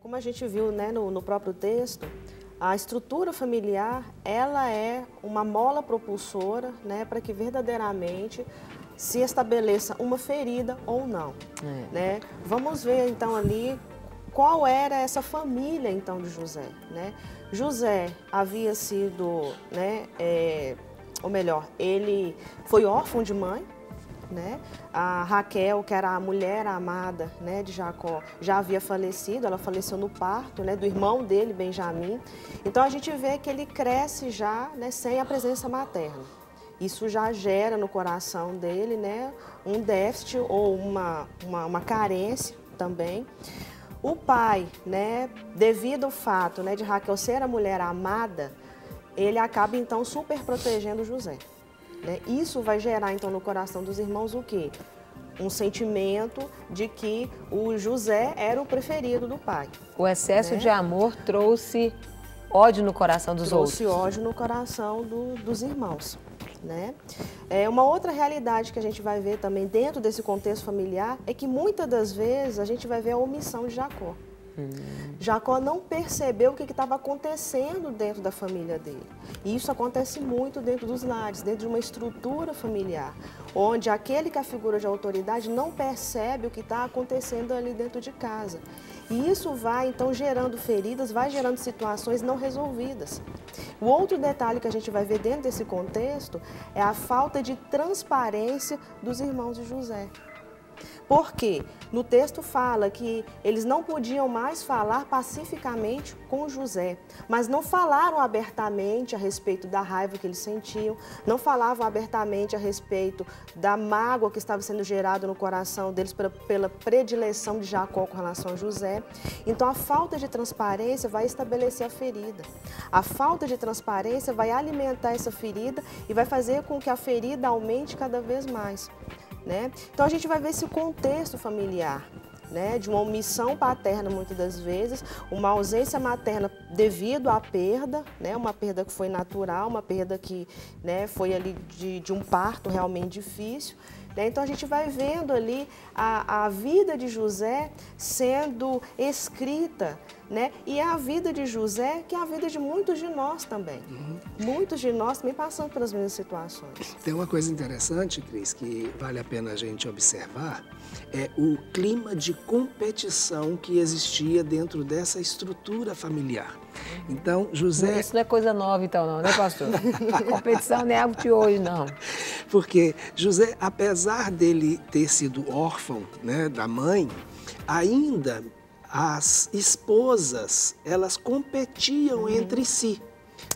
Como a gente viu, né, no próprio texto, a estrutura familiar, ela é uma mola propulsora, né, para que verdadeiramente se estabeleça uma ferida ou não. Né? Vamos ver então ali qual era essa família então de José. Né? José havia sido, né, ou melhor, ele foi órfão de mãe. Né? A Raquel, que era a mulher amada, né, de Jacó, já havia falecido, ela faleceu no parto, né, do irmão dele, Benjamim. Então a gente vê que ele cresce já, né, sem a presença materna. Isso já gera no coração dele, né, um déficit ou uma carência também. O pai, né, devido ao fato, né, de Raquel ser a mulher amada, ele acaba então super protegendo José. Né? Isso vai gerar, então, no coração dos irmãos o quê? Um sentimento de que o José era o preferido do pai. O excesso né? de amor trouxe ódio no coração dos outros. Trouxe ódio no coração dos irmãos. Né? Uma outra realidade que a gente vai ver também dentro desse contexto familiar é que muitas das vezes a gente vai ver a omissão de Jacó. Jacó não percebeu o que estava acontecendo dentro da família dele. E isso acontece muito dentro dos lares, dentro de uma estrutura familiar, onde aquele que é a figura de autoridade não percebe o que está acontecendo ali dentro de casa. E isso vai, então, gerando feridas, vai gerando situações não resolvidas. O outro detalhe que a gente vai ver dentro desse contexto é a falta de transparência dos irmãos de José. Porque no texto fala que eles não podiam mais falar pacificamente com José, mas não falaram abertamente a respeito da raiva que eles sentiam, não falavam abertamente a respeito da mágoa que estava sendo gerada no coração deles pela predileção de Jacó com relação a José. Então a falta de transparência vai estabelecer a ferida. A falta de transparência vai alimentar essa ferida e vai fazer com que a ferida aumente cada vez mais. Né? Então a gente vai ver esse contexto familiar, né? De uma omissão paterna muitas das vezes, uma ausência materna devido à perda, né? Uma perda que foi natural, uma perda que, né, foi ali de um parto realmente difícil. Né? Então a gente vai vendo ali a vida de José sendo escrita, né? E a vida de José, que é a vida de muitos de nós também. Muitos de nós também passando pelas mesmas situações. Tem uma coisa interessante, Cris, que vale a pena a gente observar, é o clima de competição que existia dentro dessa estrutura familiar. Então, José... Isso não é coisa nova, então, não, né, pastor? A competição não é algo de hoje, não. Porque José, apesar dele ter sido órfão, né, da mãe, ainda as esposas, elas competiam entre si.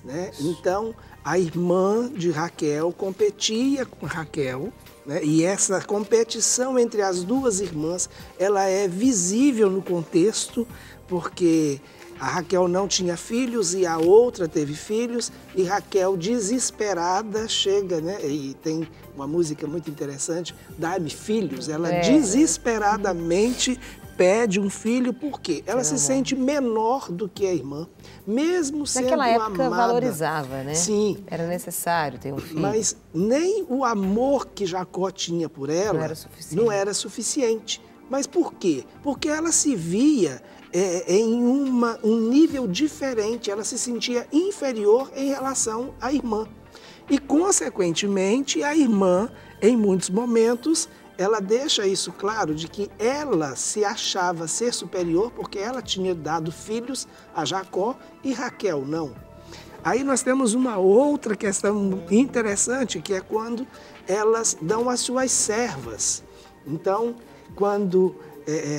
Né? Então, a irmã de Raquel competia com Raquel, né? E essa competição entre as duas irmãs, ela é visível no contexto, porque a Raquel não tinha filhos e a outra teve filhos, e Raquel, desesperada, chega, né? E tem uma música muito interessante, Dá-me filhos, ela desesperadamente pede um filho, porque ela se sente menor do que a irmã, mesmo sendo amada. Naquela época valorizava, né? Sim. Era necessário ter um filho. Mas nem o amor que Jacó tinha por ela não era suficiente. Mas por quê? Porque ela se via em um nível diferente, ela se sentia inferior em relação à irmã. E, consequentemente, a irmã, em muitos momentos, ela deixa isso claro de que ela se achava ser superior porque ela tinha dado filhos a Jacó e Raquel não. Aí nós temos uma outra questão interessante, que é quando elas dão as suas servas. Então, quando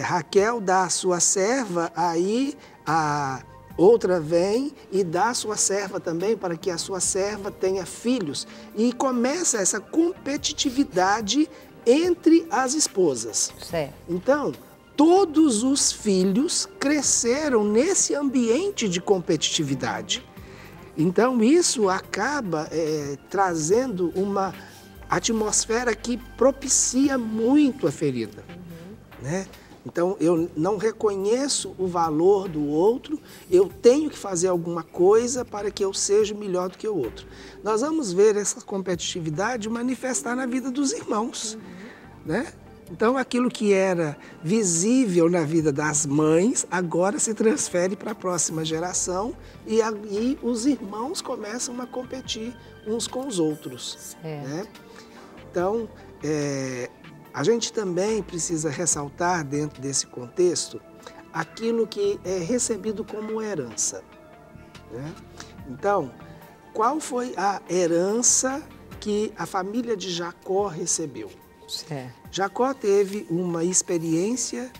Raquel dá a sua serva, aí a outra vem e dá a sua serva também para que a sua serva tenha filhos. E começa essa competitividade entre as esposas. Certo. Então, todos os filhos cresceram nesse ambiente de competitividade. Então, isso acaba trazendo uma atmosfera que propicia muito a ferida. Né? Então, eu não reconheço o valor do outro, eu tenho que fazer alguma coisa para que eu seja melhor do que o outro. Nós vamos ver essa competitividade manifestar na vida dos irmãos. Né? Então, aquilo que era visível na vida das mães, agora se transfere para a próxima geração e aí os irmãos começam a competir uns com os outros. Né? Então, a gente também precisa ressaltar dentro desse contexto aquilo que é recebido como herança. Né? Então, qual foi a herança que a família de Jacó recebeu? Jacó teve uma experiência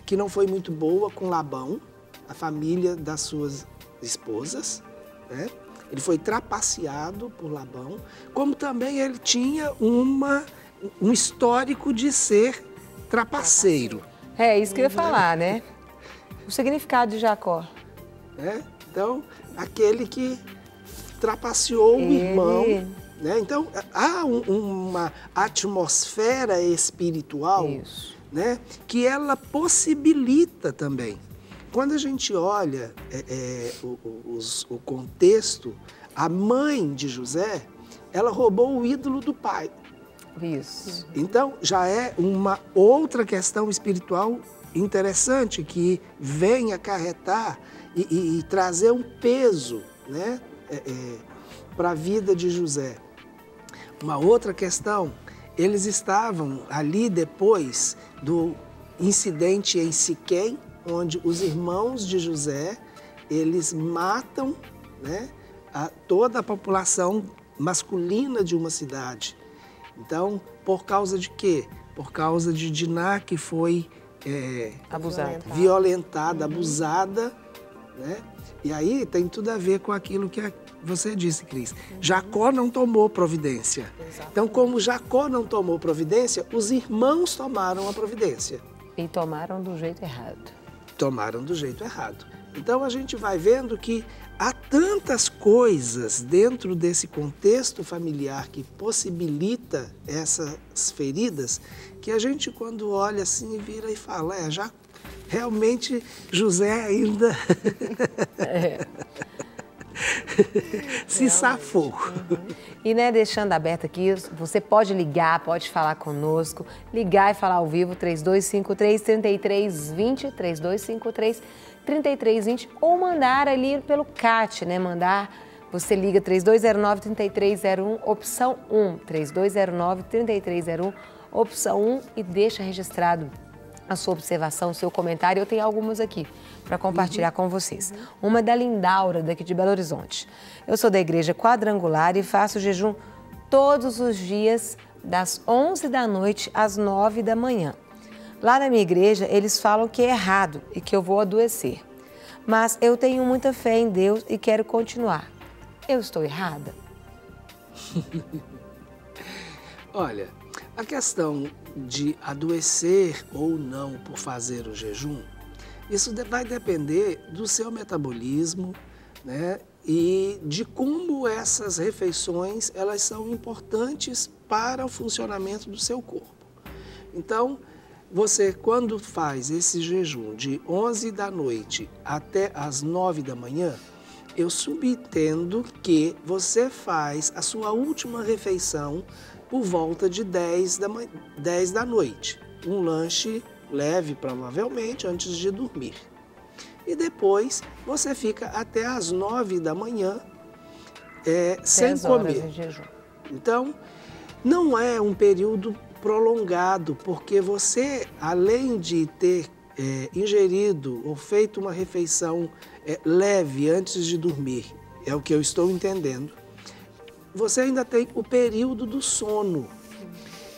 que não foi muito boa com Labão, a família das suas esposas. Né? Ele foi trapaceado por Labão, como também ele tinha um histórico de ser trapaceiro. É isso que eu ia falar, né? O significado de Jacó. Então, aquele que trapaceou o irmão. Né? Então, há uma atmosfera espiritual, né? Que ela possibilita também. Quando a gente olha o contexto, a mãe de José, ela roubou o ídolo do pai. Isso. Então, já é uma outra questão espiritual interessante que vem acarretar e trazer um peso, né? Para a vida de José. Uma outra questão, eles estavam ali depois do incidente em Siquém, onde os irmãos de José, eles matam, né, toda a população masculina de uma cidade. Então, por causa de quê? Por causa de Diná, que foi violentada, abusada, né? E aí tem tudo a ver com aquilo que você disse, Cris. Jacó não tomou providência. Exatamente. Então, como Jacó não tomou providência, os irmãos tomaram a providência. E tomaram do jeito errado. Tomaram do jeito errado. Então, a gente vai vendo que há tantas coisas dentro desse contexto familiar que possibilita essas feridas, que a gente, quando olha assim, vira e fala, já realmente José ainda se safou. E né, deixando aberto aqui, você pode ligar, pode falar conosco, ligar e falar ao vivo, 3253-3320, 3253-3320, ou mandar ali pelo CAT, né? Você liga 3209-3301, opção 1, 3209-3301, opção 1 e deixa registrado a sua observação, o seu comentário. Eu tenho algumas aqui para compartilhar com vocês. Uma é da Lindaura, daqui de Belo Horizonte. Eu sou da Igreja Quadrangular e faço jejum todos os dias, das 11 da noite às 9 da manhã. Lá na minha igreja, eles falam que é errado e que eu vou adoecer. Mas eu tenho muita fé em Deus e quero continuar. Eu estou errada? Olha, a questão de adoecer ou não por fazer o jejum, isso vai depender do seu metabolismo, né? E de como essas refeições elas são importantes para o funcionamento do seu corpo. Então, você quando faz esse jejum de 11 da noite até as 9 da manhã, eu subentendo que você faz a sua última refeição por volta de 10 da noite. Um lanche leve, provavelmente, antes de dormir. E depois você fica até as 9 da manhã sem comer. Então, não é um período prolongado, porque você, além de ter ingerido ou feito uma refeição leve antes de dormir, é o que eu estou entendendo, você ainda tem o período do sono.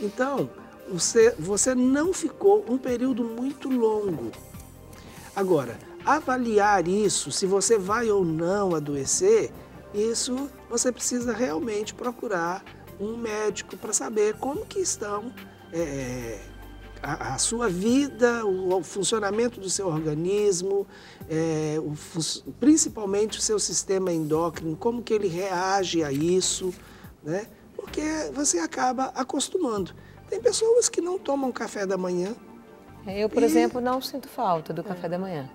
Então, você não ficou um período muito longo. Agora, avaliar isso, se você vai ou não adoecer, isso você precisa realmente procurar um médico para saber como que estão a sua vida, o funcionamento do seu organismo, principalmente o seu sistema endócrino, como que ele reage a isso, né? Porque você acaba acostumando. Tem pessoas que não tomam café da manhã. Eu, por exemplo, não sinto falta do café da manhã.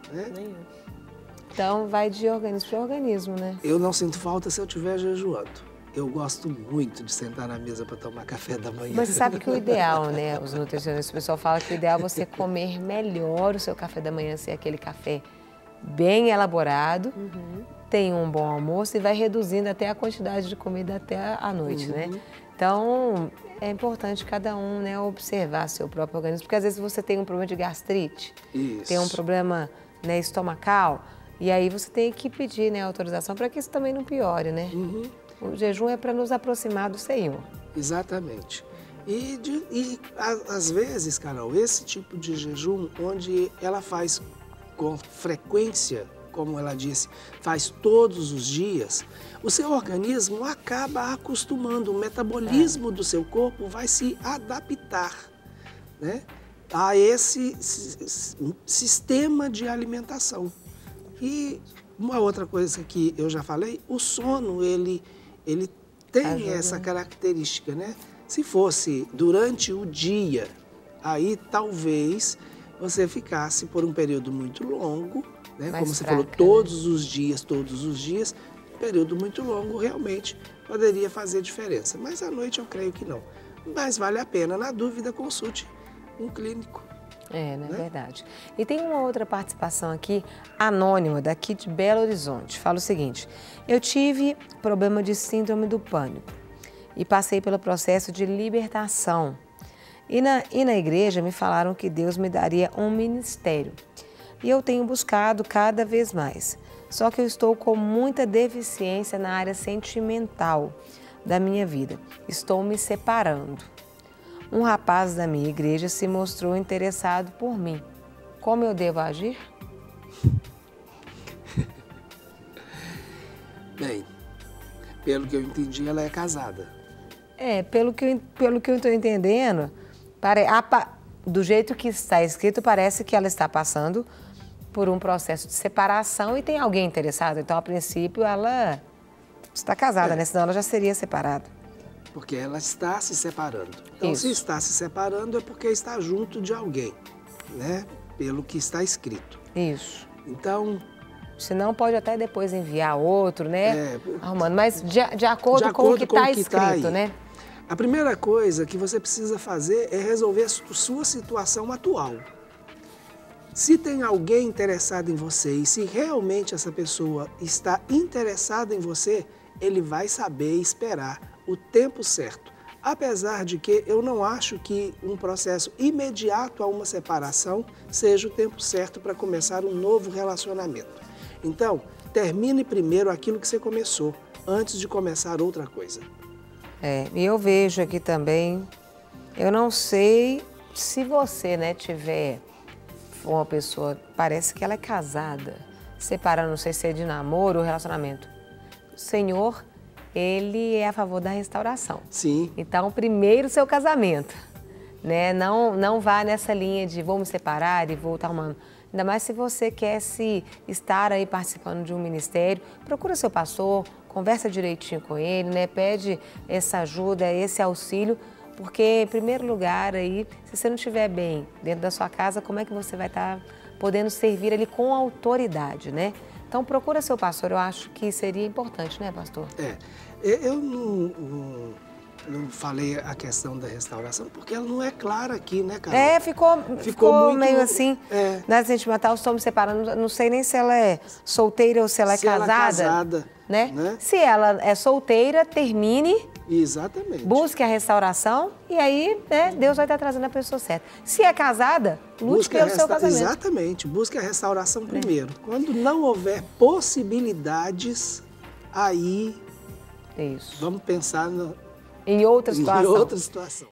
Então, vai de organismo para organismo, né? Eu não sinto falta se eu estiver jejuando. eu gosto muito de sentar na mesa para tomar café da manhã. Mas você sabe que o ideal, né? Os nutricionistas, o pessoal fala que o ideal é você comer melhor o seu café da manhã, ser aquele café bem elaborado, tem um bom almoço e vai reduzindo até a quantidade de comida até a noite, né? Então, é importante cada um, né, observar seu próprio organismo, porque às vezes você tem um problema de gastrite, tem um problema, né, estomacal, e aí você tem que pedir, né, autorização para que isso também não piore, né? O jejum é para nos aproximar do Senhor. Exatamente. E às vezes, Carol, esse tipo de jejum, onde ela faz com frequência, como ela disse, faz todos os dias, o seu organismo acaba acostumando, o metabolismo do seu corpo vai se adaptar, né, a esse sistema de alimentação. E uma outra coisa que eu já falei, o sono, ele tem essa característica, né? Se fosse durante o dia, aí talvez você ficasse por um período muito longo, né? Como você falou, todos os dias, período muito longo realmente poderia fazer diferença. Mas à noite eu creio que não. Mas vale a pena, na dúvida, consulte um clínico. É, não é verdade. E tem uma outra participação aqui, anônima, daqui de Belo Horizonte. Fala o seguinte: eu tive problema de síndrome do pânico e passei pelo processo de libertação. E na igreja me falaram que Deus me daria um ministério. E eu tenho buscado cada vez mais. Só que eu estou com muita deficiência na área sentimental da minha vida. Estou me separando. Um rapaz da minha igreja se mostrou interessado por mim. Como eu devo agir? Bem, pelo que eu entendi, ela é casada. É, pelo que eu estou entendendo, do jeito que está escrito, parece que ela está passando por um processo de separação e tem alguém interessado. Então, a princípio, ela está casada, né? Senão ela já seria separada. Porque ela está se separando. Então, se está se separando é porque está junto de alguém, né? Pelo que está escrito. Isso. Então... Senão pode até depois enviar outro, né? Arrumando, mas de acordo com o que está escrito, né? A primeira coisa que você precisa fazer é resolver a sua situação atual. Se tem alguém interessado em você e se realmente essa pessoa está interessada em você, ele vai saber esperar o tempo certo. Apesar de que eu não acho que um processo imediato a uma separação seja o tempo certo para começar um novo relacionamento. Então, termine primeiro aquilo que você começou, antes de começar outra coisa. E eu vejo aqui também, eu não sei se você, né, tiver uma pessoa, parece que ela é casada, separando, não sei se é de namoro ou relacionamento. O Senhor, Ele é a favor da restauração. Sim. Então, primeiro seu casamento, né? Não vá nessa linha de vou me separar e vou estar arrumando. Ainda mais se você quer estar aí participando de um ministério, procura seu pastor, conversa direitinho com ele, né? Pede essa ajuda, esse auxílio, porque, em primeiro lugar, aí, se você não estiver bem dentro da sua casa, como é que você vai estar podendo servir ali com autoridade, né? Então, procura seu pastor, eu acho que seria importante, né, pastor? Eu não falei a questão da restauração, porque ela não é clara aqui, né, Carol? Ficou muito, meio assim, na sentimental, estou me separando, não sei nem se ela é solteira ou se ela é casada. Ela é casada, né? Se ela é solteira, termine. Exatamente. Busque a restauração e aí, né, Deus vai estar trazendo a pessoa certa. Se é casada, lute pelo seu casamento. Exatamente, busque a restauração primeiro. Quando não houver possibilidades, aí vamos pensar em outra situação.